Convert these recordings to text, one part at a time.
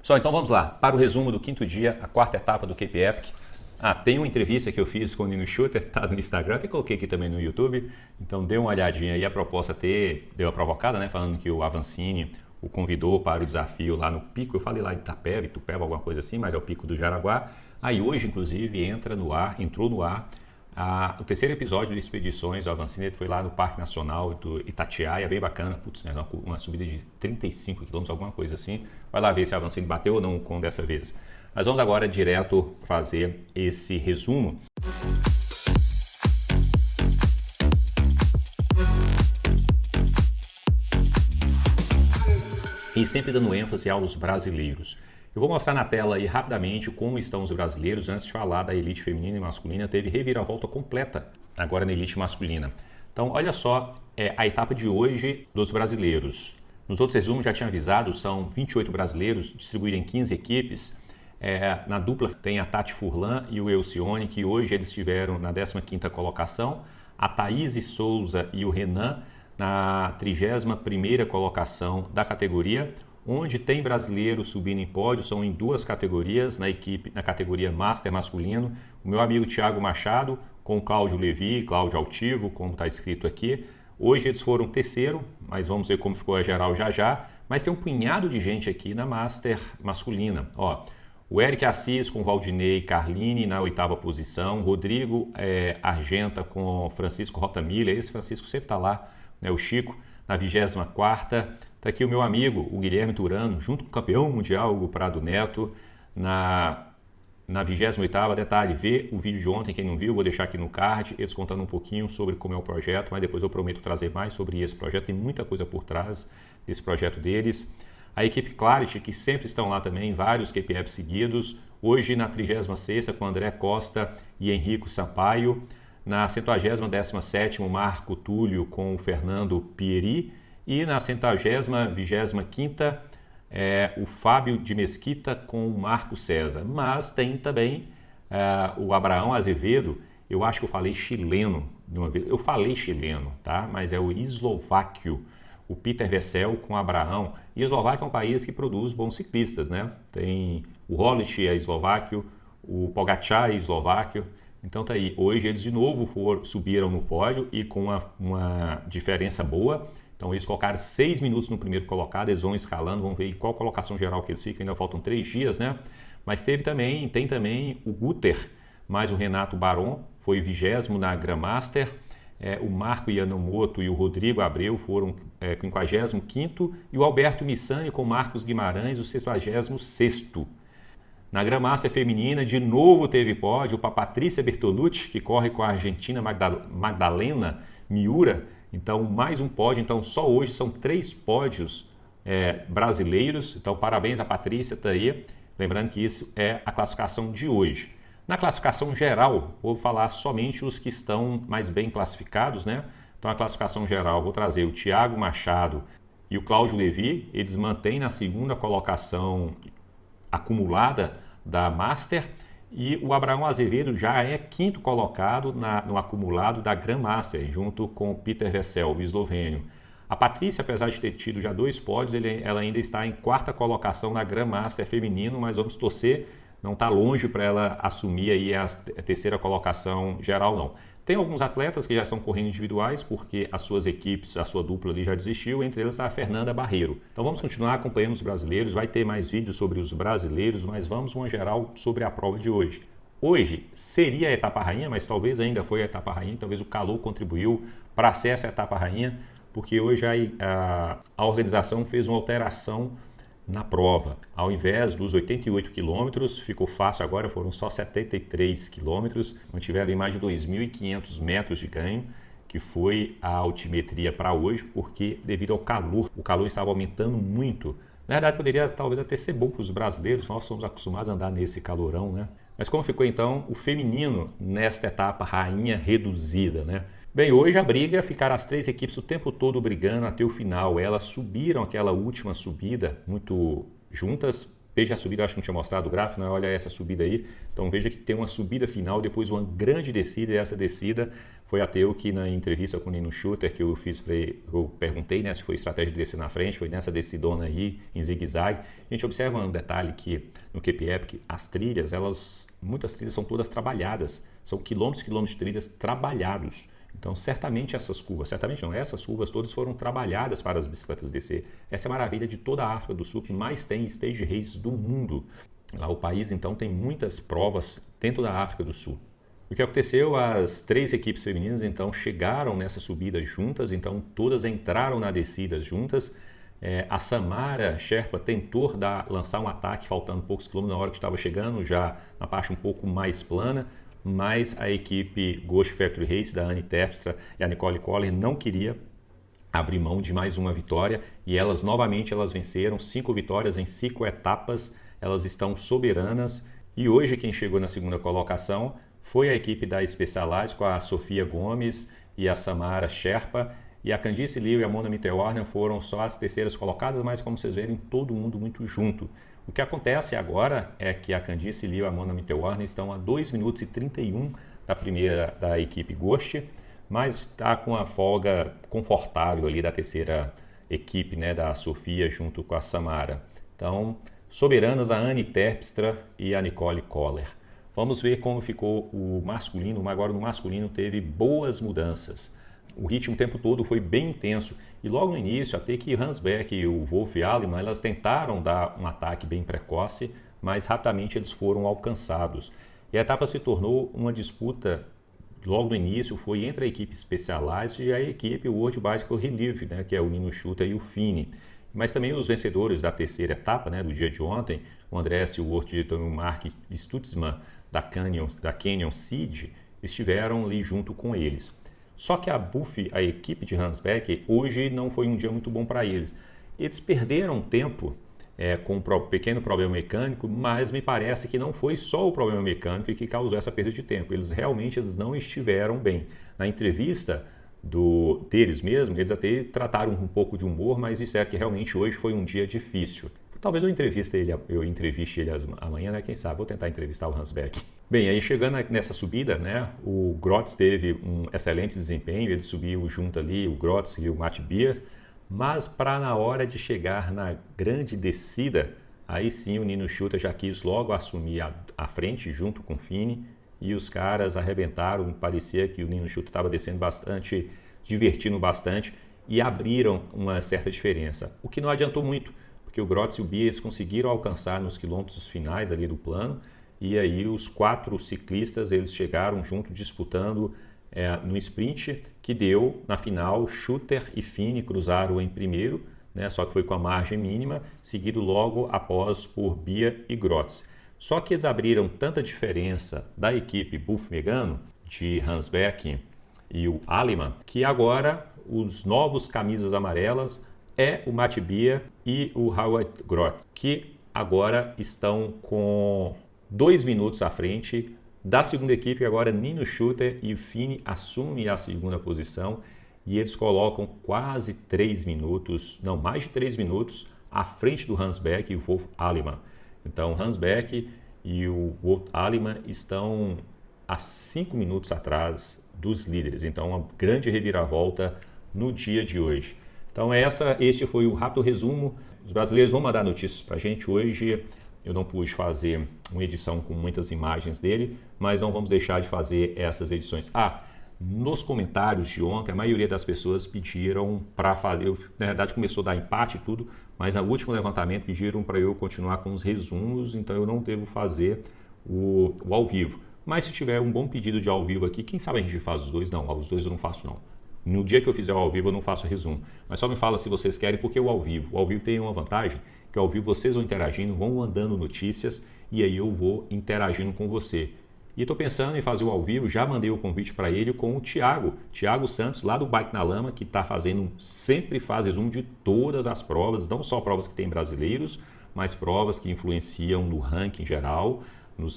Pessoal, então vamos lá. Para o resumo do quinto dia, a quarta etapa do Cape Epic. Tem uma entrevista que eu fiz com o Nino Schutter, tá no Instagram, até coloquei aqui também no YouTube. Então dê uma olhadinha aí, a proposta deu a provocada, né? Falando que o Avancini o convidou para o desafio lá no pico. Eu falei lá de Itupeva, alguma coisa assim, mas é o pico do Jaraguá. Aí hoje, inclusive, entrou no ar o terceiro episódio de Expedições do Avancini. Ele foi lá no Parque Nacional do Itatiaia, bem bacana. Putz, uma subida de 35 km, alguma coisa assim. Vai lá ver se a Avancini bateu ou não com dessa vez. Mas vamos agora direto fazer esse resumo. E sempre dando ênfase aos brasileiros. Eu vou mostrar na tela aí rapidamente como estão os brasileiros. Antes de falar da elite feminina e masculina, teve reviravolta completa agora na elite masculina. Então, olha só a etapa de hoje dos brasileiros. Nos outros resumos já tinha avisado, são 28 brasileiros distribuídos em 15 equipes. Na dupla tem a Tati Furlan e o Elcione, que hoje eles estiveram na 15ª colocação. A Thaís Souza e o Renan na 31ª colocação da categoria, onde tem brasileiros subindo em pódio, são em duas categorias, na categoria Master masculino. O meu amigo Thiago Machado com o Cláudio Levi, Cláudio Altivo, como está escrito aqui. Hoje eles foram terceiro, mas vamos ver como ficou a geral já. Mas tem um punhado de gente aqui na Master masculina. O Eric Assis com Valdinei Carlini na 8ª posição, Rodrigo Argenta com Francisco Rotamilha, esse Francisco sempre está lá, né, o Chico, na 24ª. Está aqui o meu amigo, o Guilherme Turano, junto com o campeão mundial, o Prado Neto, na 28ª. Detalhe, vê o vídeo de ontem, quem não viu, vou deixar aqui no card, eles contando um pouquinho sobre como é o projeto, mas depois eu prometo trazer mais sobre esse projeto, tem muita coisa por trás desse projeto deles. A equipe Clarity, que sempre estão lá também, vários KPF seguidos. Hoje na 36ª com André Costa e Henrico Sampaio. Na 117ª, o Marco Túlio com o Fernando Pieri. E na 125ª, o Fábio de Mesquita com o Marco César. Mas tem também o Abraão Azevedo. Eu acho que eu falei chileno de uma vez. Eu falei chileno, tá? Mas é o eslováquio. O Peter Vessel com o Abraão. E a Eslováquia é um país que produz bons ciclistas, né? Tem o Roglic é eslováquio, o Pogačar é eslováquio. Então tá aí. Hoje eles de novo subiram no pódio e com uma diferença boa. Então eles colocaram 6 minutos no primeiro colocado, eles vão escalando, vão ver qual colocação geral que eles ficam. Ainda faltam 3 dias, né? Mas tem também o Guter, mais o Renato Baron, foi 20º na Grandmaster. O Marco Yanomoto e o Rodrigo Abreu foram 55º e o Alberto Missani com o Marcos Guimarães o 66º. Na Grandmaster feminina, de novo teve pódio para Patrícia Bertolucci, que corre com a argentina Magdalena Miura. Então, mais um pódio. Então, só hoje são 3 pódios brasileiros. Então, parabéns a Patrícia, tá aí. Lembrando que isso é a classificação de hoje. Na classificação geral, vou falar somente os que estão mais bem classificados, né? Então, a classificação geral, vou trazer o Thiago Machado e o Cláudio Levi. Eles mantêm na 2ª colocação acumulada da Master. E o Abraão Azevedo já é 5º colocado no acumulado da Grandmaster, junto com o Peter Vessel, o eslovênio. A Patrícia, apesar de ter tido já 2 pódios, ela ainda está em 4ª colocação na Grandmaster feminino, mas vamos torcer. Não está longe para ela assumir aí a 3ª colocação geral, não. Tem alguns atletas que já estão correndo individuais, porque as suas equipes, a sua dupla ali já desistiu, entre eles a Fernanda Barreiro. Então vamos continuar acompanhando os brasileiros, vai ter mais vídeos sobre os brasileiros, mas vamos uma geral sobre a prova de hoje. Hoje seria a etapa rainha, mas talvez ainda foi a etapa rainha, talvez o calor contribuiu para ser essa etapa rainha, porque hoje a organização fez uma alteração na prova. Ao invés dos 88 quilômetros, ficou fácil agora, foram só 73 quilômetros, mantiveram mais de 2.500 metros de ganho, que foi a altimetria para hoje, porque devido ao calor, o calor estava aumentando muito. Na verdade, poderia talvez até ser bom para os brasileiros, nós somos acostumados a andar nesse calorão, né? Mas como ficou então o feminino nesta etapa rainha reduzida, né? Bem, hoje a briga ficaram as 3 equipes o tempo todo brigando até o final. Elas subiram aquela última subida muito juntas, Veja a subida, eu acho que não tinha mostrado o gráfico, né? Olha essa subida aí. Então veja que tem uma subida final, depois uma grande descida, e essa descida foi até o que na entrevista com o Nino Schurter que eu fiz para ele, eu perguntei, né, se foi estratégia de descer na frente, foi nessa descidona aí, em zigue-zague. A gente observa um detalhe que no QP Epic, as trilhas, muitas trilhas são todas trabalhadas, são quilômetros e quilômetros de trilhas trabalhados. Então, essas curvas todas foram trabalhadas para as bicicletas descer. Essa é a maravilha de toda a África do Sul, que mais tem stage races do mundo. Lá o país, então, tem muitas provas dentro da África do Sul. O que aconteceu? As 3 equipes femininas, então, chegaram nessa subida juntas, então, todas entraram na descida juntas. A Samara Sherpa tentou lançar um ataque, faltando poucos quilômetros na hora que estava chegando, já na parte um pouco mais plana, mas a equipe Ghost Factory Race da Anne Terpstra e a Nicole Koller não queria abrir mão de mais uma vitória e elas venceram 5 vitórias em 5 etapas, elas estão soberanas e hoje quem chegou na segunda colocação foi a equipe da Specialized com a Sofia Gomes e a Samara Sherpa, e a Candice Liu e a Mona Mitterwarden foram só as terceiras colocadas, mas como vocês verem, todo mundo muito junto. O que acontece agora é que a Candice Liu e a Mona Mitterwarden estão a 2 minutos e 31 da primeira da equipe Ghost, mas está com a folga confortável ali da terceira equipe, né, da Sofia junto com a Samara. Então, soberanas a Anne Terpstra e a Nicole Koller. Vamos ver como ficou o masculino. Agora no masculino teve boas mudanças. O ritmo o tempo todo foi bem intenso. E logo no início, até que Hans Beck e o Wolf Alimann, elas tentaram dar um ataque bem precoce, mas rapidamente eles foram alcançados. E a etapa se tornou uma disputa, logo no início, foi entre a equipe Specialized e a equipe World Bicycle Relief, né, que é o Nino Schurter e o Fini. Mas também os vencedores da terceira etapa, né, do dia de ontem, o André Silvort e o Mark Stutzman da Canyon Seed, estiveram ali junto com eles. Só que a equipe de Hans Beck, hoje não foi um dia muito bom para eles. Eles perderam tempo com um pequeno problema mecânico, mas me parece que não foi só o problema mecânico que causou essa perda de tempo. Eles não estiveram bem. Na entrevista deles mesmos, eles até trataram um pouco de humor, mas disseram que realmente hoje foi um dia difícil. Talvez eu entreviste ele amanhã, né? Quem sabe? Vou tentar entrevistar o Hans Beck. Bem, aí chegando nessa subida, né? O Grotz teve um excelente desempenho, ele subiu junto ali, o Grotz e o Matt Beer, mas na hora de chegar na grande descida, aí sim o Nino Schurter já quis logo assumir a frente junto com o Fini e os caras arrebentaram, parecia que o Nino Schurter estava descendo bastante, divertindo bastante e abriram uma certa diferença, o que não adiantou muito, porque o Grotz e o Beer conseguiram alcançar nos quilômetros finais ali do plano, e aí os 4 ciclistas eles chegaram junto disputando no sprint, que deu na final Schurter e Fini cruzaram em primeiro, né, só que foi com a margem mínima, seguido logo após por Beer e Grotz. Só que eles abriram tanta diferença da equipe Buff Megano, de Hans Beck e o Alimann, que agora os novos camisas amarelas o Matt Beer e o Howard Grotz, que agora estão com 2 minutos à frente da segunda equipe. Agora Nino Schurter e o Fini assumem a segunda posição e eles colocam quase 3 minutos, não, mais de 3 minutos à frente do Hans Beck e o Wolf Alimann. Então Hans Beck e o Wolf Alimann estão a 5 minutos atrás dos líderes. Então uma grande reviravolta no dia de hoje. Então este foi o rápido resumo. Os brasileiros vão mandar notícias para a gente hoje. Eu não pude fazer uma edição com muitas imagens dele, mas não vamos deixar de fazer essas edições. Nos comentários de ontem, a maioria das pessoas pediram para fazer, na verdade começou a dar empate e tudo, mas no último levantamento pediram para eu continuar com os resumos, então eu não devo fazer o ao vivo. Mas se tiver um bom pedido de ao vivo aqui, quem sabe a gente faz os dois? Não, os dois eu não faço não. No dia que eu fizer o ao vivo eu não faço resumo, mas só me fala se vocês querem, porque o ao vivo tem uma vantagem, que ao vivo vocês vão interagindo, vão mandando notícias e aí eu vou interagindo com você. E estou pensando em fazer o ao vivo, já mandei o convite para ele com o Thiago Santos, lá do Bike na Lama, que sempre faz resumo de todas as provas, não só provas que tem brasileiros, mas provas que influenciam no ranking geral,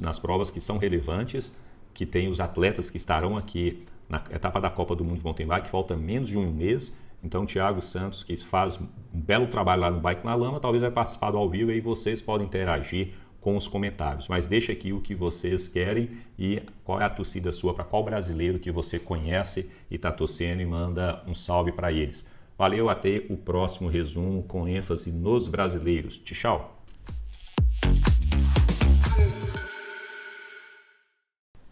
nas provas que são relevantes, que tem os atletas que estarão aqui na etapa da Copa do Mundo de Mountain Bike, falta menos de um mês, Então, Thiago Santos, que faz um belo trabalho lá no Bike na Lama, talvez vai participar do ao vivo e vocês podem interagir com os comentários. Mas deixa aqui o que vocês querem e qual é a torcida sua, para qual brasileiro que você conhece e está torcendo, e manda um salve para eles. Valeu, até o próximo resumo com ênfase nos brasileiros. Tchau!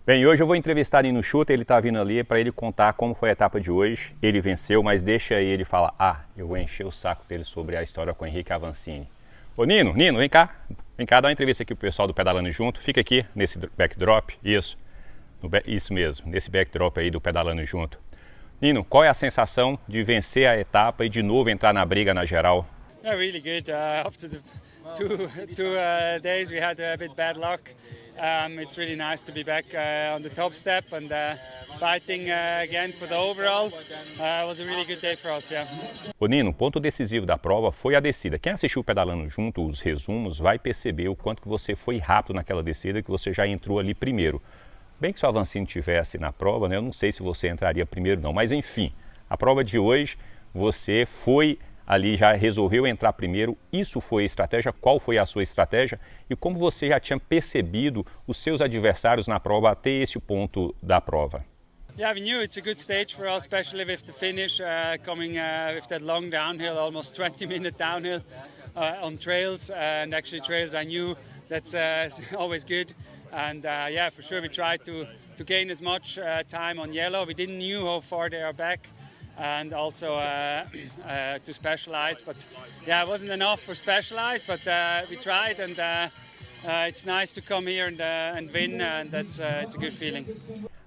Bem, hoje eu vou entrevistar Nino Schurter, ele está vindo ali para ele contar como foi a etapa de hoje. Ele venceu, mas deixa ele falar. Eu vou encher o saco dele sobre a história com o Henrique Avancini. Ô Nino, vem cá, dá uma entrevista aqui pro pessoal do Pedalando Junto. Fica aqui nesse backdrop, isso mesmo, nesse backdrop aí do Pedalando Junto. Nino, qual é a sensação de vencer a etapa e de novo entrar na briga na geral? Yeah, really good. After the two days we had a bit bad luck. It's really nice to be back on the top step and fighting again for the overall. It was a really good day for us, yeah. Ô Nino, o ponto decisivo da prova foi a descida. Quem assistiu Pedalando Junto, os resumos, vai perceber o quanto que você foi rápido naquela descida, que você já entrou ali primeiro. Bem que se o Avancini estivesse na prova, né, eu não sei se você entraria primeiro não, mas enfim, a prova de hoje você foi ali, já resolveu entrar primeiro. Isso foi a estratégia? Qual foi a sua estratégia? E como você já tinha percebido os seus adversários na prova até esse ponto da prova? Yeah, we knew it's a good stage for us, especially with the finish coming with that long downhill, almost 20-minute downhill on trails, and actually trails I knew that's always good. And yeah, for sure we tried to gain as much time on yellow. We didn't know how far they are back. And also to specialize, but yeah, it wasn't enough for specialize, but we tried, and it's nice to come here and win, and it's a good feeling.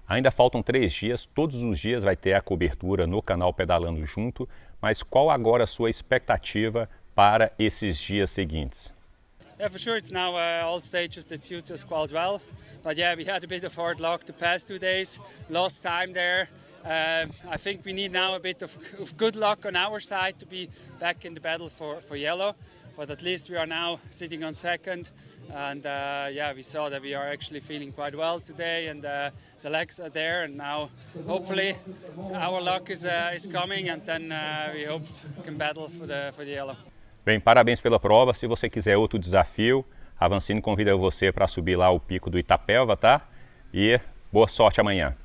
Ainda faltam 3 dias, todos os dias vai ter a cobertura no canal Pedalando Junto, mas qual agora a sua expectativa para esses dias seguintes? Yeah, for sure it's now all stages that suits us quite well, but yeah, we had a bit of hard luck the past 2 days, lost time there. I think we need now a bit of good luck on our side to be back in the battle for yellow, but at least we are now sitting on second, and yeah, we saw that we are actually feeling quite well today, and the legs are there, and now hopefully our luck is coming, and then we hope we can battle for the yellow. Bem, parabéns pela prova. Se você quiser outro desafio, a Avancini convida você para subir lá o pico do Itapeva, tá? E boa sorte amanhã.